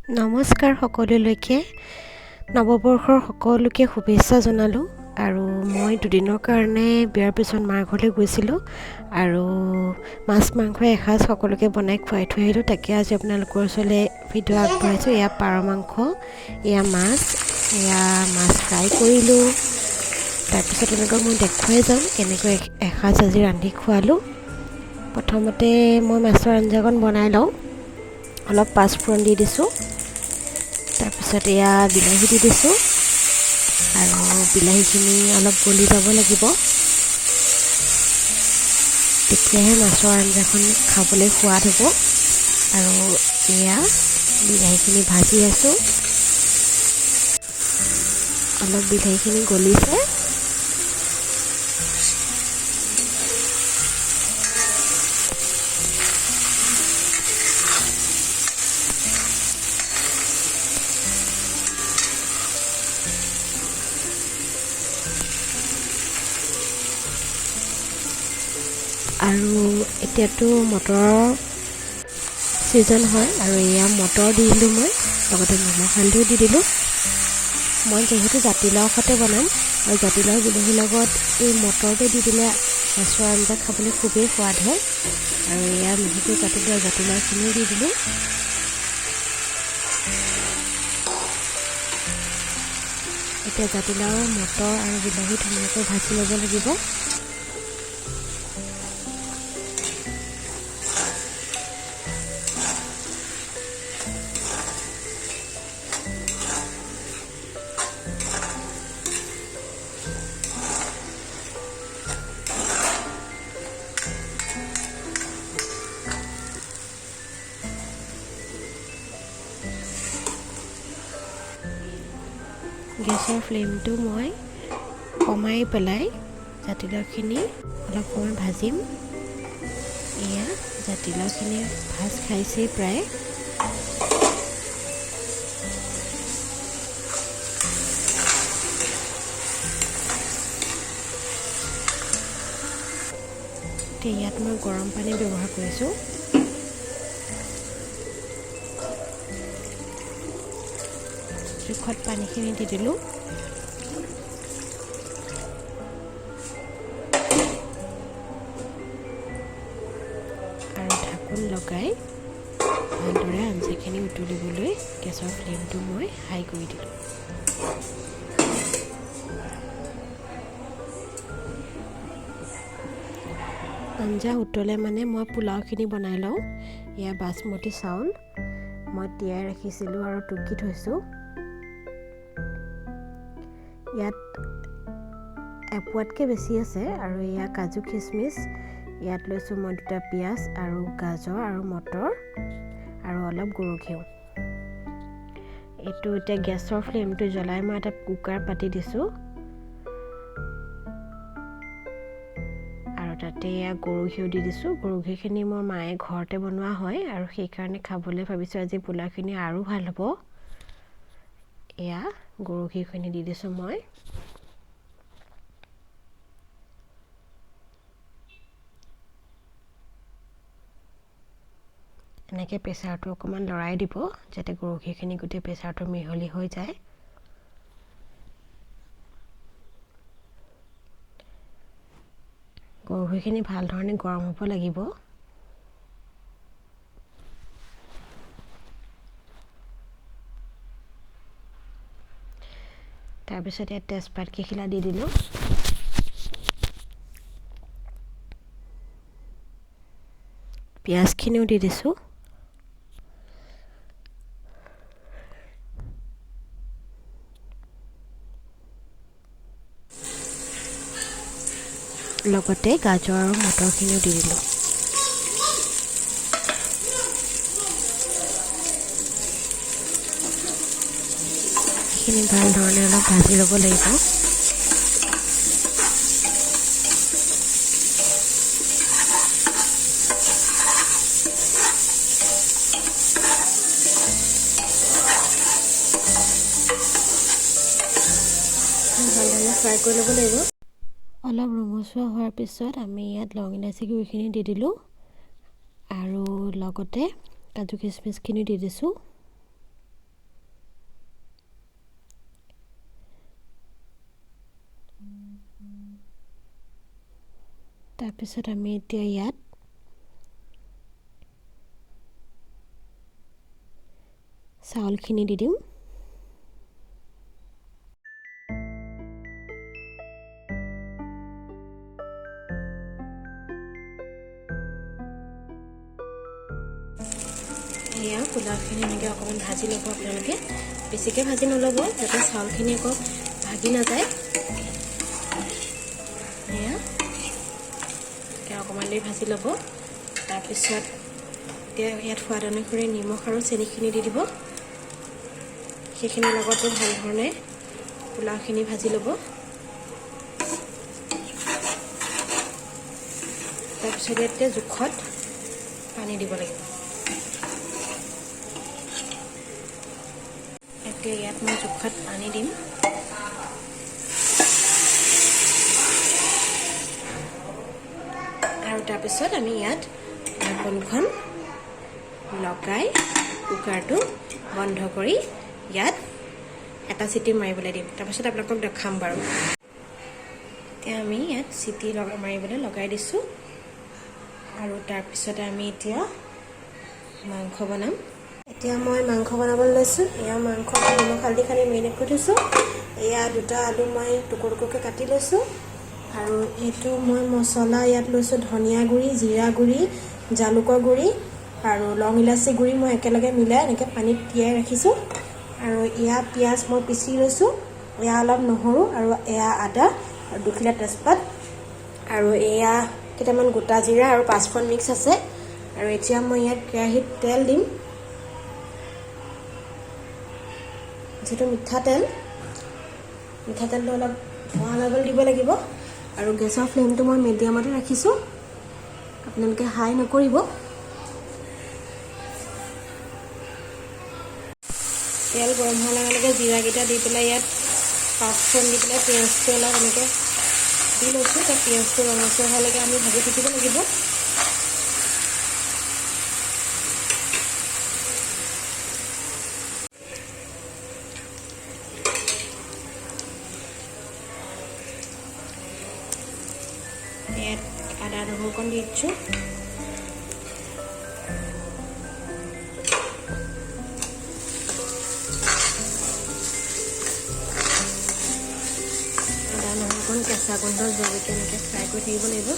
নমস্কাৰ সকলোলৈকে নৱবৰ্ষৰ সকলোকে শুভেচ্ছা জনালোঁ আৰু মই দুদিনৰ কাৰণে বিয়াৰ পিছত মাৰ ঘৰলৈ গৈছিলোঁ আৰু মাছ মাংস এসাঁজ সকলোকে বনাই খুৱাই থৈ আহিলোঁ। তাকে আজি আপোনালোকৰ ওচৰলৈ ভিডিঅ' আগবঢ়াইছোঁ। এয়া পাৰ মাংস, এয়া মাছ ফ্ৰাই কৰিলোঁ। তাৰপিছত তেনেকৈ মই দেখুৱাই যাম কেনেকৈ এসাঁজ আজি ৰান্ধি খুৱালোঁ। প্ৰথমতে মই মাছৰ আঞ্জাকণ বনাই লওঁ। অলপ পাঁচফোৰণ দি দিছোঁ। তাৰপিছত এয়া বিলাহী দি দিছোঁ আৰু বিলাহীখিনি অলপ গলি যাব লাগিব, তেতিয়াহে মাছৰ আঞ্জাখন খাবলৈ সোৱাদ হ'ব। আৰু এয়া বিলাহীখিনি ভাজি আছোঁ, অলপ বিলাহীখিনি গলিছে। আৰু এতিয়াতো মটৰৰ ছিজন হয় আৰু এয়া মটৰ দি দিলোঁ মই, লগতে নিমখ হালধিও দি দিলোঁ। মই যিহেতু জাতিলাওৰ সৈতে বনাম আৰু জাতিলাও বিলাহীৰ লগত এই মটৰটো দি দিলে মাছৰ আঞ্জা খাবলৈ খুবেই সোৱাদ হয়। আৰু এয়া মিহিকৈ কাটি দিয়া জাতিলাওখিনিও দি দিলোঁ। এতিয়া জাতিলাও, মটৰ আৰু বিলাহী ধুনীয়াকৈ ভাজি ল'ব লাগিব। গেছৰ ফ্লেমটো মই কমাই পেলাই জাতিলাওখিনি অলপ সময় ভাজিম। এয়া জাতিলাওখিনি ভাজ খাইছেই প্ৰায়। এতিয়া ইয়াত মই গৰম পানী ব্যৱহাৰ কৰিছোঁ। জোখত পানীখিনি দি দিলোঁ। আৰু ঢাকোন লগাই ভালদৰে আঞ্জাখিনি উতলিবলৈ গেছৰ ফ্লেমটো মই হাই কৰি দিলোঁ। আঞ্জা উতলে মানে মই পোলাওখিনি বনাই লওঁ। এয়া বাচমতি চাউল মই তিয়াই ৰাখিছিলোঁ আৰু টুকি থৈছোঁ। ইয়াত এপোৱাতকৈ বেছি আছে। আৰু এয়া কাজু খিচমিচ, ইয়াত লৈছোঁ মই 2টা পিঁয়াজ আৰু গাজৰ আৰু মটৰ আৰু অলপ গৰু ঘিউ। এইটো এতিয়া গেছৰ ফ্লেমটো জ্বলাই মই এটা কুকাৰ পাতি দিছোঁ আৰু তাতে এয়া গৰু ঘিউ দি দিছোঁ। গৰু ঘিউখিনি মোৰ মায়ে ঘৰতে বনোৱা হয় আৰু সেইকাৰণে খাবলৈ ভাবিছোঁ আজি পোলাওখিনি আৰু ভাল হ'ব। এয়া গৰু ঘিউখিনি দি দিছোঁ মই। এনেকৈ প্ৰেছাৰটো অকণমান লৰাই দিব যাতে গৰু ঘিউখিনি গোটেই প্ৰেছাৰটো মিহলি হৈ যায়। গৰু ঘিউখিনি ভাল ধৰণে গৰম হ'ব লাগিব। তাৰপিছত ইয়াত তেজপাত কেইখিলা দি দিলোঁ। পিঁয়াজখিনিও দি দিছোঁ। লগতে গাজৰ আৰু মটৰখিনিও দি দিলোঁ। এইখিনি ভাল ধৰণে অলপ ভাজি ল'ব লাগিব। ভালদৰে ফ্ৰাই কৰি ল'ব লাগিব। অলপ ৰঙচুৱা হোৱাৰ পিছত আমি ইয়াত লং ইলাচি গুড়িখিনি দি দিলোঁ আৰু লগতে কাজু কিচমিচখিনি দি দিছোঁ। তাৰপিছত আমি এতিয়া ইয়াত চাউলখিনি দি দিম। এয়া পোলাওখিনি এনেকৈ অকণমান ভাজি ল'ব আপোনালোকে, বেছিকৈ ভাজি নল'ব যাতে চাউলখিনি আকৌ ভাগি নাযায়। এয়া অকণমান দেৰি ভাজি ল'ব। তাৰপিছত এতিয়া ইয়াত সোৱাদ অনুসৰি নিমখ আৰু চেনিখিনি দি দিব। সেইখিনিৰ লগতো ভাল ধৰণে পোলাওখিনি ভাজি ল'ব। তাৰপিছত ইয়াতে জোখত পানী দিব লাগিব। এতিয়া ইয়াত মই জোখত পানী দিম। আৰু তাৰপিছত আমি ইয়াত ঢাকনখন লগাই কুকাৰটো বন্ধ কৰি ইয়াত এটা চিটি মাৰিবলৈ দিম। তাৰপিছত আপোনালোকক দেখাম বাৰু। এতিয়া আমি ইয়াত চিটি মাৰিবলৈ লগাই দিছোঁ। আৰু তাৰপিছতে আমি এতিয়া মাংস বনাম। এতিয়া মই মাংস বনাবলৈ লৈছোঁ। এয়া মাংস নিমখ হালধি সানি মেৰিনেট কৰি থৈছোঁ। এয়া 2টা আলু মই টুকুৰ টুকুৰকৈ কাটি লৈছোঁ। আৰু এইটো মই মছলা ইয়াত লৈছোঁ ধনিয়া গুড়ি, জিৰা গুড়ি, জালুকৰ গুড়ি আৰু লং ইলাচি গুড়ি মই একেলগে মিলাই এনেকৈ পানীত তিয়াই ৰাখিছোঁ। আৰু এয়া পিঁয়াজ মই পিচি লৈছোঁ। এয়া অলপ নহৰু আৰু এয়া আদা আৰু 2 খিলা তেজপাত আৰু এয়া কেইটামান গোটা জিৰা আৰু 5 ফোৰণ মিক্স আছে। আৰু এতিয়া মই ইয়াত কেৰাহীত তেল দিম, যিটো মিঠাতেলটো অলপ ধোঁৱা ওলাবলৈ দিব লাগিব। আৰু গেছৰ ফ্লেমটো মই মিডিয়ামতে ৰাখিছোঁ, আপোনালোকে হাই নকৰিব। তেল গৰম হোৱাৰ লগে লগে জিৰাকেইটা দি পেলাই ইয়াত 5 ফোৰণ দি পেলাই পিঁয়াজটো অলপ এনেকৈ দি লৈছোঁ। তাৰ পিঁয়াজটো ৰঙচুৱা হোৱালৈকে আমি ভাজি থাকিব লাগিব। ইয়াত আদা নহৰুকণ দি দিছোঁ। আদা নহৰুকণ কেঁচা গোন্ধ যোৱালৈকে এনেকৈ ফ্ৰাই কৰি থাকিব লাগিব।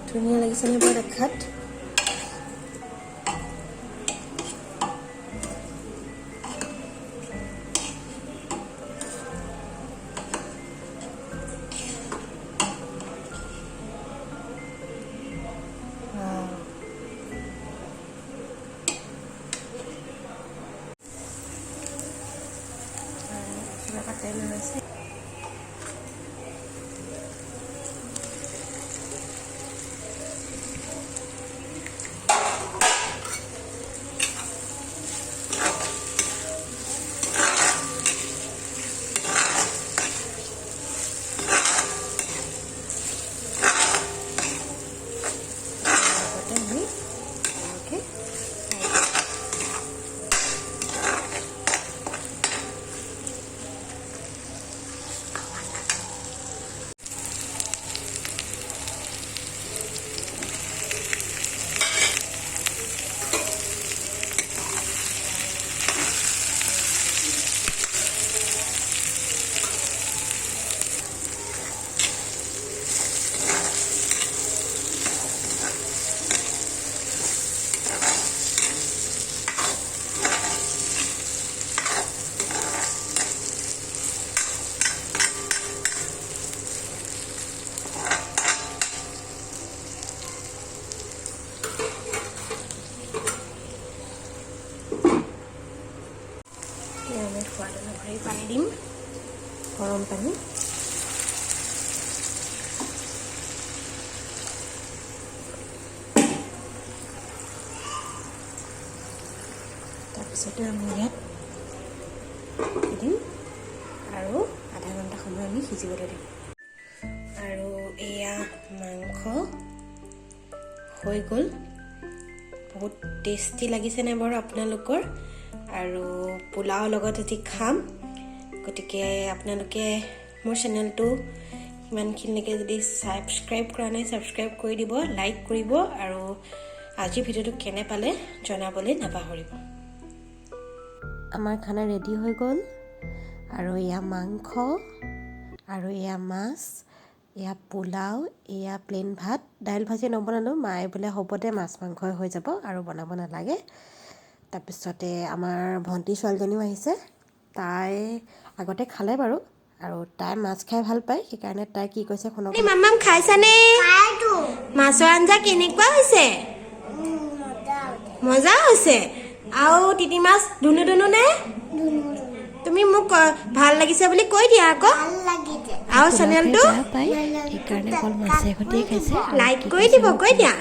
ধুনীয়া লাগিছেনে বাৰু দেখাত? তেল হৈছে। সোৱাদ অনুসৰি পানী দিম, গৰম পানী। তাৰপিছত তাৰপিছতে আমি ইয়াত দি দিম আৰু আধা ঘণ্টা সময় আমি সিজিবলৈ দিম আৰু এয়া মাংস হৈ গ'ল বহুত টেষ্টি লাগিছেনে বাৰু আপোনালোকৰ আৰু পোলাও লগত আজি খাম গতিকে আপোনালোকে মোৰ চেনেলটো ইমানখিনিলৈকে যদি ছাবস্ক্ৰাইব কৰা নাই ছাবস্ক্ৰাইব কৰি দিব লাইক কৰিব আৰু আজি ভিডিঅ'টো কেনে পালে জনাবলৈ নাপাহৰিব আমাৰ খানা ৰেডি হৈ গ'ল আৰু এয়া মাংস আৰু এয়া মাছ এয়া পোলাও এয়া প্লেন ভাত দাইল ভাজি নবনালোঁ মায়ে বোলে হ'ব দে মাছ মাংসই হৈ যাব আৰু বনাব নালাগে তাৰপিছতে আমাৰ ভণ্টি ছোৱালীজনীও আহিছে তাই আগতে খালে বাৰু আৰু তাই মাছ খাই ভাল পায় সেইকাৰণে তাই কি কৈছে শুনক মামাম খাইছানে মাছৰ আঞ্জা কেনেকুৱা হৈছে মজা হৈছে আৰু তিতি মাছ ধুনু ধুনু নে তুমি মোক ভাল লাগিছে বুলি কৈ দিয়া আকৌ আৰু চেনেলটো সেইকাৰণে অকল মাছে সৈতে খাইছে লাইক কৰি দিব কৈ দিয়া